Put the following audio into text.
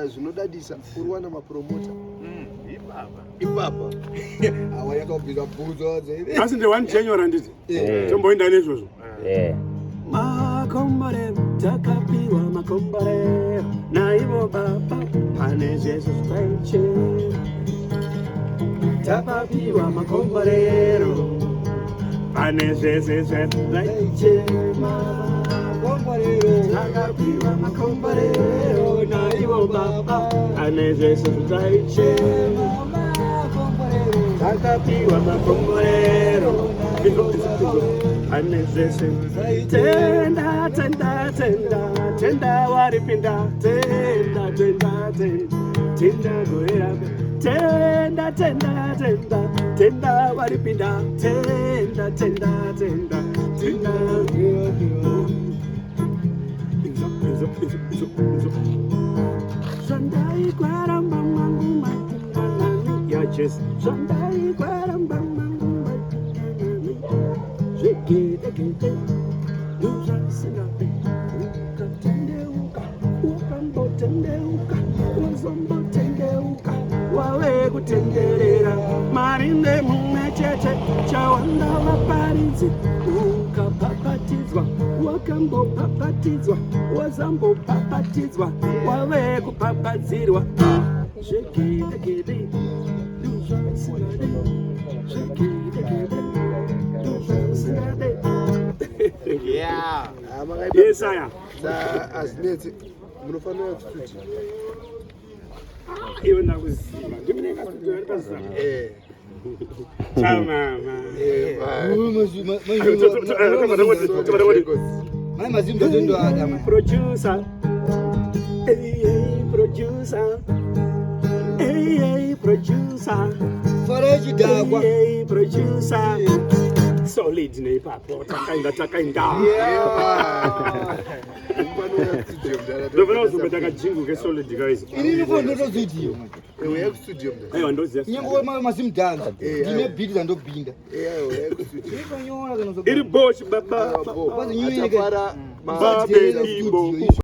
zvinodadisa urwana mapromota. Ipapa. Awaya tobvisa bvunzo dzei. Asi nde 1 January nditi. Tomboenda nezvozvo. Makombore takapiwa makombore naivo baba pane zvese zvitaiche takapiwa makomborero pane zvese zvitaiche takapiwa makomborero naivo baba pane zvese zvitaiche takapiwa makomborero ane zvese tenda tenda tenda tenda waripinda tenda tenda tenda tenda goera tenda tenda tenda tenda waripinda tenda tenda tenda tenda Shandai kwaramba mangu matungana ya Jesu Shandai kwaramba mangu Gede gede, luza sinape, uka tendeuka, ukambo tendeuka, wazombo tendeuka, wawe kutenderera, marinde mumechete, chawanda waparidzi, ukapapatidzwa, wakambo papatidzwa, wazambo papatidzwa, wawe kupapadzirwa, zvegede gede, luza sinape, zvegede gede. Yeah. Yes, I am. Azineti munofanira kuti even I was giving ciao mama. Producer. Hey, producer. Hey, producer. Hey, producer. Solid ne papo takaenda Doveva submettere a jingu che solid guys. Ini fondo studio. Wewe ku studio mda. Aiwa ndozi. Nyengo mazimdanga. Ndine beat zandobinda. Wewe ku studio. Iri nyona kana Iri bosh baba. Kwazi nyinyi Atapara babe imbo.